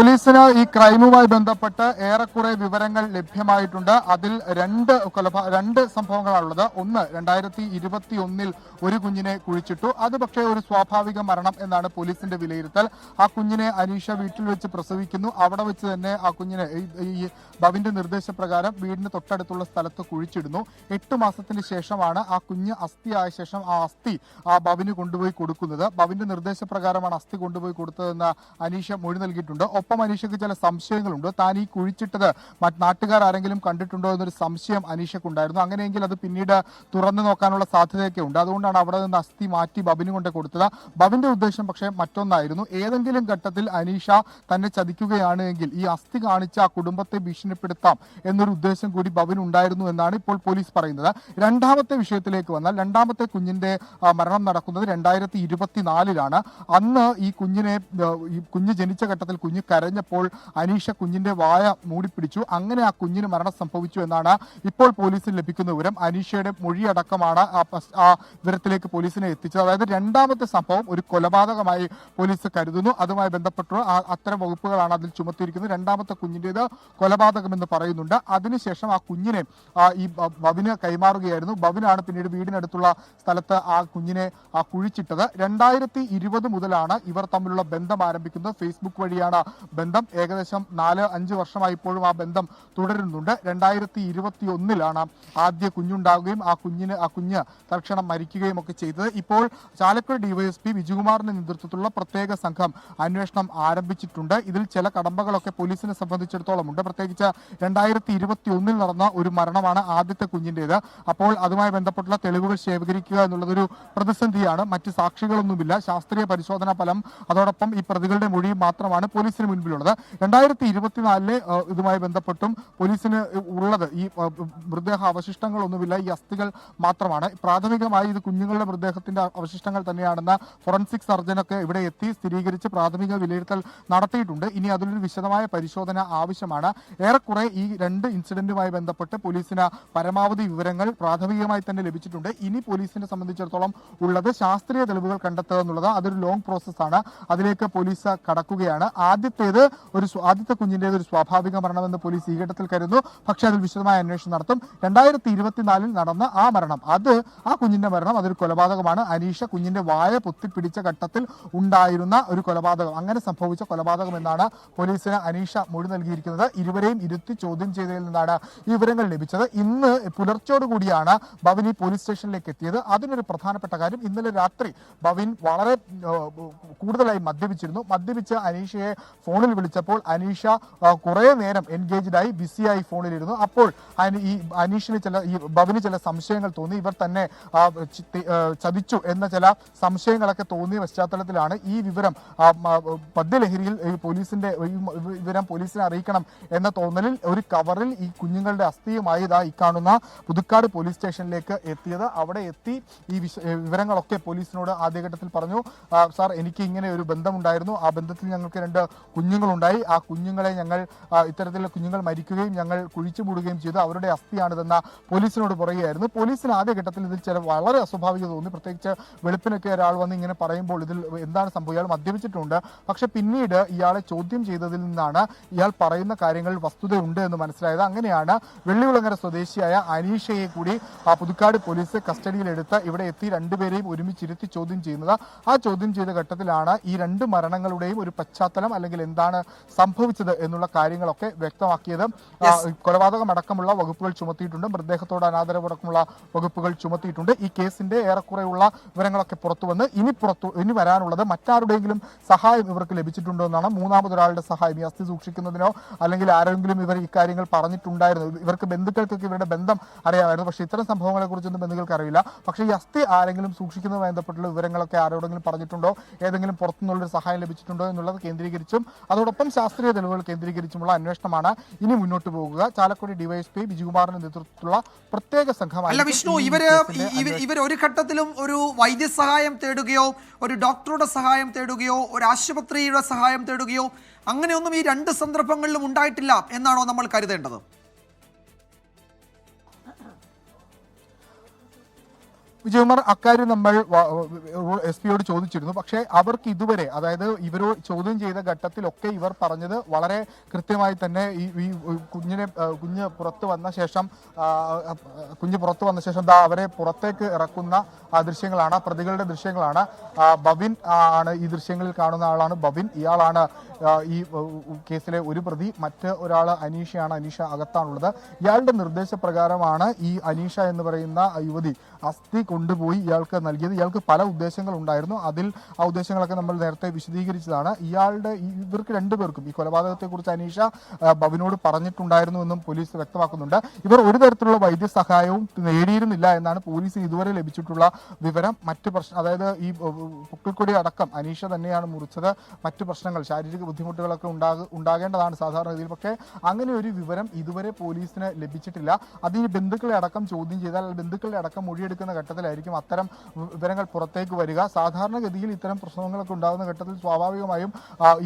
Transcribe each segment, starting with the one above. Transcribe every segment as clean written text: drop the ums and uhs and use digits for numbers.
പോലീസിന് ഈ ക്രൈമുമായി ബന്ധപ്പെട്ട് ഏറെക്കുറെ വിവരങ്ങൾ ലഭ്യമായിട്ടുണ്ട്. അതിൽ രണ്ട് സംഭവങ്ങളാണുള്ളത്. ഒന്ന്, 2021 ഒരു കുഞ്ഞിനെ കുഴിച്ചിട്ടു. അത് പക്ഷേ ഒരു സ്വാഭാവിക മരണം എന്നാണ് പോലീസിന്റെ വിലയിരുത്തൽ. ആ കുഞ്ഞിനെ അനീഷ വീട്ടിൽ വെച്ച് പ്രസവിക്കുന്നു. അവിടെ വെച്ച് തന്നെ ആ കുഞ്ഞിനെ ഈ ബവിന്റെ നിർദ്ദേശപ്രകാരം വീടിന് തൊട്ടടുത്തുള്ള സ്ഥലത്ത് കുഴിച്ചിടുന്നു. 8 മാസത്തിന് ശേഷമാണ് ആ കുഞ്ഞ് അസ്ഥിയായ ശേഷം ആ അസ്ഥി ആ ബവിന് കൊണ്ടുപോയി കൊടുക്കുന്നത്. ബവിന്റെ നിർദ്ദേശപ്രകാരമാണ് അസ്ഥി കൊണ്ടുപോയി കൊടുത്തതെന്ന് അനീഷ മൊഴി നൽകിയിട്ടുണ്ട്. ഒപ്പം അനീഷയ്ക്ക് ചില സംശയങ്ങളുണ്ട്. താൻ ഈ കുഴിച്ചിട്ടത് നാട്ടുകാർ ആരെങ്കിലും കണ്ടിട്ടുണ്ടോ എന്നൊരു സംശയം അനീഷയ്ക്കുണ്ടായിരുന്നു. അങ്ങനെയെങ്കിൽ അത് പിന്നീട് തുറന്നു നോക്കാനുള്ള സാധ്യതയൊക്കെ ഉണ്ട്. അതുകൊണ്ടാണ് അവിടെ നിന്ന് അസ്ഥി മാറ്റി ബവിന് കൊണ്ട് കൊടുത്തത്. ബവിന്റെ ഉദ്ദേശം പക്ഷേ മറ്റൊന്നായിരുന്നു. ഏതെങ്കിലും ഘട്ടത്തിൽ അനീഷ തന്നെ ചതിക്കുകയാണ് എങ്കിൽ ഈ അസ്ഥി കാണിച്ച് ആ കുടുംബത്തെ ഭീഷണിപ്പെടുത്താം എന്നൊരു ഉദ്ദേശം കൂടി ബവിന് ഉണ്ടായിരുന്നു എന്നാണ് ഇപ്പോൾ പോലീസ് പറയുന്നത്. രണ്ടാമത്തെ വിഷയത്തിലേക്ക് വന്നാൽ, രണ്ടാമത്തെ കുഞ്ഞിന്റെ മരണം നടക്കുന്നത് 2024 അന്ന് ഈ കുഞ്ഞ് ജനിച്ച ഘട്ടത്തിൽ കുഞ്ഞ് കരഞ്ഞപ്പോൾ അനീഷ കുഞ്ഞിന്റെ വായ മൂടിപ്പിടിച്ചു. അങ്ങനെ ആ കുഞ്ഞിന് മരണം സംഭവിച്ചു എന്നാണ് ഇപ്പോൾ പോലീസിന് ലഭിക്കുന്ന വിവരം. അനീഷയുടെ മൊഴിയടക്കമാണ് ആ വിവരത്തിലേക്ക് പോലീസിനെ എത്തിച്ചത്. അതായത് രണ്ടാമത്തെ സംഭവം ഒരു കൊലപാതകമായി പോലീസ് കരുതുന്നു. അതുമായി ബന്ധപ്പെട്ടുള്ള അത്തരം വകുപ്പുകളാണ് അതിൽ ചുമത്തിയിരിക്കുന്നത്. രണ്ടാമത്തെ കുഞ്ഞിൻ്റേത് കൊലപാതകമെന്ന് പറയുന്നുണ്ട്. അതിനുശേഷം ആ കുഞ്ഞിനെ ഈ ബവിന് കൈമാറുകയായിരുന്നു. ബവിനാണ് പിന്നീട് വീടിനടുത്തുള്ള സ്ഥലത്ത് ആ കുഞ്ഞിനെ കുഴിച്ചിട്ടത്. 2020 മുതലാണ് ഇവർ തമ്മിലുള്ള ബന്ധം ആരംഭിക്കുന്നത്. ഫേസ്ബുക്ക് വഴിയാണ് ബന്ധം. ഏകദേശം 4-5 വർഷമായി ഇപ്പോഴും ആ ബന്ധം തുടരുന്നുണ്ട്. 2021 ആദ്യ കുഞ്ഞുണ്ടാവുകയും ആ കുഞ്ഞ് തൽക്ഷണം മരിക്കുകയും ഒക്കെ ചെയ്തത്. ഇപ്പോൾ ചാലക്കുടി ഡിവൈഎസ്പി വിജയകുമാറിന്റെ നേതൃത്വത്തിലുള്ള പ്രത്യേക സംഘം അന്വേഷണം ആരംഭിച്ചിട്ടുണ്ട്. ഇതിൽ ചില കടമ്പകളൊക്കെ പോലീസിനെ സംബന്ധിച്ചിടത്തോളം ഉണ്ട്. പ്രത്യേകിച്ച് 2021 നടന്ന ഒരു മരണമാണ് ആദ്യത്തെ കുഞ്ഞിൻ്റേത്. അപ്പോൾ അതുമായി ബന്ധപ്പെട്ടുള്ള തെളിവുകൾ ശേഖരിക്കുക എന്നുള്ളതൊരു പ്രതിസന്ധിയാണ്. മറ്റ് സാക്ഷികളൊന്നുമില്ല. ശാസ്ത്രീയ പരിശോധനാ ഫലം അതോടൊപ്പം ഈ പ്രതികളുടെ മൊഴിയും മാത്രമാണ് പോലീസിന് മുൻപിലുള്ളത്. 2024 ഇതുമായി ബന്ധപ്പെട്ടും പോലീസിന് ഉള്ളത് ഈ മൃതദേഹ അവശിഷ്ടങ്ങളൊന്നുമില്ല, ഈ അസ്ഥികൾ മാത്രമാണ്. പ്രാഥമികമായി ഇത് കുഞ്ഞുങ്ങളുടെ മൃതദേഹത്തിന്റെ അവശിഷ്ടങ്ങൾ തന്നെയാണെന്ന് ഫോറൻസിക് സർജനൊക്കെ ഇവിടെ എത്തി സ്ഥിരീകരിച്ച് പ്രാഥമിക വിലയിരുത്തൽ നടത്തിയിട്ടുണ്ട്. ഇനി അതിലൊരു വിശദമായ പരിശോധന ആവശ്യമാണ്. ഏറെക്കുറെ ഈ 2 ഇൻസിഡന്റുമായി ബന്ധപ്പെട്ട് പോലീസിന് പരമാവധി വിവരങ്ങൾ പ്രാഥമികമായി തന്നെ ലഭിച്ചിട്ടുണ്ട്. ഇനി പോലീസിനെ സംബന്ധിച്ചിടത്തോളം ഉള്ളത് ശാസ്ത്രീയ തെളിവുകൾ കണ്ടെത്തുക എന്നുള്ളത്. അതൊരു ലോങ് പ്രോസസ്സാണ്. അതിലേക്ക് പോലീസ് കടക്കുകയാണ്. ആദ്യത്തെ കുഞ്ഞിൻ്റേത് ഒരു സ്വാഭാവിക മരണമെന്ന് പോലീസ് ഈ ഘട്ടത്തിൽ കരുതുന്നു. പക്ഷേ അതിൽ വിശദമായ അന്വേഷണം നടത്തും. 2024 നടന്ന ആ മരണം, ആ കുഞ്ഞിന്റെ മരണം അതൊരു കൊലപാതകമാണ്. അനീഷ കുഞ്ഞിന്റെ വായ പൊത്തിപ്പിടിച്ച ഘട്ടത്തിൽ ഉണ്ടായിരുന്ന ഒരു കൊലപാതകം, അങ്ങനെ സംഭവിച്ച കൊലപാതകം എന്നാണ് പോലീസിന് അനീഷ മൊഴി നൽകിയിരിക്കുന്നത്. ഇരുവരെയും ഇരുത്തി ചോദ്യം ചെയ്തതിൽ നിന്നാണ് ഈ വിവരങ്ങൾ ലഭിച്ചത്. ഇന്ന് പുലർച്ചോടുകൂടിയാണ് ബവിൻ ഈ പോലീസ് സ്റ്റേഷനിലേക്ക് എത്തിയത്. അതിനൊരു പ്രധാനപ്പെട്ട കാര്യം, ഇന്നലെ രാത്രി ബവിൻ വളരെ കൂടുതലായി മദ്യപിച്ച് അനീഷയെ ഫോണിൽ വിളിച്ചപ്പോൾ അനീഷ കുറെ നേരം എൻഗേജ്ഡായി ബിസിയായി ഫോണിലിരുന്നു. അപ്പോൾ ബവിന് ചില സംശയങ്ങൾ തോന്നി. ഇവർ തന്നെ ചതിച്ചു എന്ന ചില സംശയങ്ങളൊക്കെ തോന്നിയ പശ്ചാത്തലത്തിലാണ് ഈ വിവരം മദ്യലഹരിയിൽ വിവരം പോലീസിനെ അറിയിക്കണം എന്ന തോന്നലിൽ ഒരു കവറിൽ ഈ കുഞ്ഞുങ്ങളുടെ അസ്ഥിയുമായി ഈ കാണുന്ന പുതുക്കാട് പോലീസ് സ്റ്റേഷനിലേക്ക് എത്തിയത്. അവിടെ എത്തി ഈ വിവരങ്ങളൊക്കെ പോലീസിനോട് ആദ്യഘട്ടത്തിൽ പറഞ്ഞു. സാർ, എനിക്ക് ഇങ്ങനെ ഒരു ബന്ധമുണ്ടായിരുന്നു. ആ ബന്ധത്തിൽ ഞങ്ങൾക്ക് 2 കുഞ്ഞുങ്ങളുണ്ടായി. ആ കുഞ്ഞുങ്ങളെ ഇത്തരത്തിലുള്ള കുഞ്ഞുങ്ങൾ മരിക്കുകയും ഞങ്ങൾ കുഴിച്ചു മൂടുകയും ചെയ്തു. അവരുടെ അസ്ഥിയാണിതെന്ന പോലീസിനോട് പറയുകയായിരുന്നു. പോലീസിന് ആദ്യഘട്ടത്തിൽ ഇതിൽ ചില വളരെ അസ്വാഭാവികത തോന്നി. പ്രത്യേകിച്ച് വെളുപ്പിനൊക്കെ ഒരാൾ വന്ന് ഇങ്ങനെ പറയുമ്പോൾ ഇതിൽ എന്താണ് സംഭവം, ഇയാൾ മദ്യപിച്ചിട്ടുണ്ട്. പക്ഷെ പിന്നീട് ഇയാളെ ചോദ്യം ചെയ്തതിൽ നിന്നാണ് ഇയാൾ പറയുന്ന കാര്യങ്ങൾ വസ്തുതയുണ്ട് എന്ന് മനസ്സിലായത്. അങ്ങനെയാണ് വെള്ളികുളങ്ങര സ്വദേശിയായ അനീഷയെ കൂടി പുതുക്കാട് പോലീസ് കസ്റ്റഡിയിലെടുത്ത് ഇവിടെ എത്തി 2 പേരെയും ഒരുമിച്ചിരുത്തി ചോദ്യം ചെയ്യുന്നത്. ആ ചോദ്യം ചെയ്ത ഘട്ടത്തിലാണ് ഈ 2 മരണങ്ങളുടെയും ഒരു പശ്ചാത്തലം അല്ലെങ്കിൽ എന്താണ് സംഭവിച്ചത് എന്നുള്ള കാര്യങ്ങളൊക്കെ വ്യക്തമാക്കിയത്. കൊലപാതകം അടക്കമുള്ള വകുപ്പുകൾ ചുമത്തിയിട്ടുണ്ട്. മൃതദേഹത്തോട് അനാദരവടക്കമുള്ള വകുപ്പുകൾ ചുമത്തിയിട്ടുണ്ട്. ഈ കേസിന്റെ ഏറെക്കുറെയുള്ള വിവരങ്ങളൊക്കെ പുറത്തു വന്ന് ഇനി വരാനുള്ളത് മറ്റാരുടെയെങ്കിലും സഹായം ഇവർക്ക് ലഭിച്ചിട്ടുണ്ടോ എന്നാണ്. മൂന്നാമതൊരാളുടെ സഹായം, ഈ അസ്ഥി സൂക്ഷിക്കുന്നതിനോ അല്ലെങ്കിൽ ആരെങ്കിലും ഇവർ ഇക്കാര്യങ്ങൾ പറഞ്ഞിട്ടുണ്ടായിരുന്നു. ഇവർക്ക് ബന്ധുക്കൾക്കൊക്കെ ഇവരുടെ ബന്ധം അറിയാമായിരുന്നു. പക്ഷേ ഇത്തരം സംഭവങ്ങളെ കുറിച്ചൊന്നും ബന്ധുക്കൾക്ക് അറിയില്ല. പക്ഷേ ഈ അസ്ഥി ആരെങ്കിലും സൂക്ഷിക്കുന്നതുമായി ബന്ധപ്പെട്ടുള്ള വിവരങ്ങളൊക്കെ ആരോടെങ്കിലും പറഞ്ഞിട്ടുണ്ടോ, ഏതെങ്കിലും പുറത്തുനിന്നുള്ളൊരു സഹായം ലഭിച്ചിട്ടുണ്ടോ എന്നുള്ളത് കേന്ദ്രീകരിച്ചും അതോടൊപ്പം ശാസ്ത്രീയ തെളിവുകൾ കേന്ദ്രീകരിച്ചുമുള്ള അന്വേഷണമാണ് ഇനി മുന്നോട്ട് പോകുക. ചാലക്കുടി ഡിവൈഎസ്പി വിജയകുമാറിന്റെ നേതൃത്വത്തിലുള്ള പ്രത്യേക സംഘം. അല്ല വിഷ്ണു, ഇവർ ഒരു ഘട്ടത്തിലും ഒരു വൈദ്യസഹായം തേടുകയോ ഒരു ഡോക്ടറുടെ സഹായം തേടുകയോ ഒരു ആശുപത്രിയുടെ സഹായം തേടുകയോ അങ്ങനെയൊന്നും ഈ 2 സന്ദർഭങ്ങളിലും ഉണ്ടായിട്ടില്ല എന്നാണോ നമ്മൾ കരുതേണ്ടത്? വിജയകുമാർ, അക്കാര്യം നമ്മൾ എസ് പിയോട് ചോദിച്ചിരുന്നു. പക്ഷേ അവർക്ക് ഇതുവരെ, അതായത് ഇവരോട് ചോദ്യം ചെയ്ത ഘട്ടത്തിലൊക്കെ ഇവർ പറഞ്ഞത് വളരെ കൃത്യമായി തന്നെ ഈ കുഞ്ഞ് പുറത്തു വന്ന ശേഷം ദാ അവരെ പുറത്തേക്ക് ഇറക്കുന്ന ദൃശ്യങ്ങളാണ്, പ്രതികളുടെ ദൃശ്യങ്ങളാണ്. ബവിൻ ആണ് ഈ ദൃശ്യങ്ങളിൽ കാണുന്ന ആളാണ് ബവിൻ. ഇയാളാണ് ഈ കേസിലെ ഒരു പ്രതി. മറ്റ് ഒരാൾ അനീഷയാണ്. അനീഷ അകത്താണുള്ളത്. ഇയാളുടെ നിർദ്ദേശപ്രകാരമാണ് ഈ അനീഷ എന്ന് പറയുന്ന യുവതി അസ്ഥി കൊണ്ടുപോയി ഇയാൾക്ക് നൽകിയത്. ഇയാൾക്ക് പല ഉദ്ദേശങ്ങൾ ഉണ്ടായിരുന്നു. ആ ഉദ്ദേശങ്ങളൊക്കെ നമ്മൾ നേരത്തെ വിശദീകരിച്ചതാണ്. ഇവർക്ക് രണ്ടുപേർക്കും ഈ കൊലപാതകത്തെക്കുറിച്ച് അനീഷ ബവിനോട് പറഞ്ഞിട്ടുണ്ടായിരുന്നു എന്നും പോലീസ് വ്യക്തമാക്കുന്നുണ്ട്. ഇവർ ഒരു തരത്തിലുള്ള വൈദ്യസഹായവും നേടിയിരുന്നില്ല എന്നാണ് പോലീസിന് ഇതുവരെ ലഭിച്ചിട്ടുള്ള വിവരം. അതായത് ഈ പൊക്കിൾക്കൊടി അടക്കം അനീഷ തന്നെയാണ് മുറിച്ചത്. മറ്റു പ്രശ്നങ്ങൾ, ശാരീരിക ബുദ്ധിമുട്ടുകളൊക്കെ ഉണ്ടാകേണ്ടതാണ് സാധാരണഗതിയിൽ. പക്ഷേ അങ്ങനെ ഒരു വിവരം ഇതുവരെ പോലീസിന് ലഭിച്ചിട്ടില്ല. അതിന് ബന്ധുക്കളെ അടക്കം ചോദ്യം ചെയ്താൽ, ബന്ധുക്കളുടെ അടക്കം മൊഴിയെടുക്കുന്ന ഘട്ടത്തിലായിരിക്കും അത്തരം വിവരങ്ങൾ പുറത്തേക്ക് വരിക. സാധാരണഗതിയിൽ ഇത്തരം പ്രശ്നങ്ങളൊക്കെ ഉണ്ടാകുന്ന ഘട്ടത്തിൽ സ്വാഭാവികമായും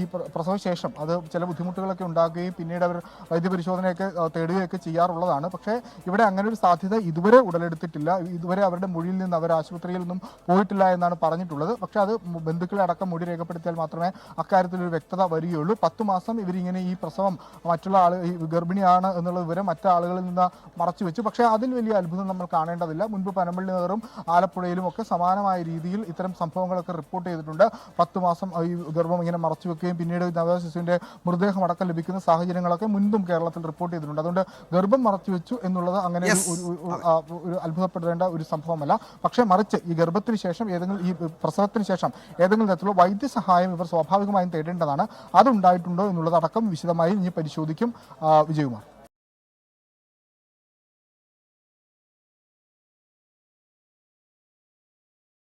ഈ പ്രസവശേഷം അത് ചില ബുദ്ധിമുട്ടുകളൊക്കെ ഉണ്ടാകുകയും പിന്നീട് അവർ വൈദ്യപരിശോധനയൊക്കെ തേടുകയൊക്കെ ചെയ്യാറുള്ളതാണ്. പക്ഷേ ഇവിടെ അങ്ങനെ ഒരു സാധ്യത ഇതുവരെ ഉടലെടുത്തിട്ടില്ല. ഇതുവരെ അവരുടെ മൊഴിയിൽ നിന്ന്, അവർ ആശുപത്രിയിൽ നിന്നും പോയിട്ടില്ല എന്നാണ് പറഞ്ഞിട്ടുള്ളത്. പക്ഷേ അത് ബന്ധുക്കളെ അടക്കം മൊഴി രേഖപ്പെടുത്തിയാൽ മാത്രമേ അക്കാര്യത്തിൽ ഒരു വ്യക്തത വരികയുള്ളൂ. 10 മാസം ഇവരിങ്ങനെ ഈ പ്രസവം മറ്റുള്ള ഈ ഗർഭിണിയാണ് എന്നുള്ള വിവരം മറ്റാളുകളിൽ നിന്ന് മറച്ചു വെച്ചു. പക്ഷേ അതിൽ വലിയ അത്ഭുതം നമ്മൾ കാണേണ്ടതില്ല. മുൻപ് പനമ്പള്ളി നഗറും ആലപ്പുഴയിലും ഒക്കെ സമാനമായ രീതിയിൽ ഇത്തരം സംഭവങ്ങളൊക്കെ റിപ്പോർട്ട് ചെയ്തിട്ടുണ്ട്. 10 മാസം ഈ ഗർഭം ഇങ്ങനെ മറച്ചു വെക്കുകയും പിന്നീട് നവജാത ശിശുവിന്റെ മൃതദേഹം അടക്കം ലഭിക്കുന്ന സാഹചര്യങ്ങളൊക്കെ മുൻപും കേരളത്തിൽ റിപ്പോർട്ട് ചെയ്തിട്ടുണ്ട്. അതുകൊണ്ട് ഗർഭം മറച്ചു വെച്ചു എന്നുള്ളത് അങ്ങനെ ഒരു അത്ഭുതപ്പെടേണ്ട ഒരു സംഭവമല്ല. പക്ഷേ മറിച്ച് ഈ ഗർഭത്തിന് ശേഷം ഈ പ്രസവത്തിന് ശേഷം ഏതെങ്കിലും തരത്തിലുള്ള വൈദ്യസഹായം ഇവർ സ്വാഭാവികമായും തേടേണ്ടതാണ്. അതുണ്ടായിട്ടുണ്ടോ എന്നുള്ളത് അടക്കം വിശദമായി ഇനി പരിശോധിക്കും. വിജയകുമാർ.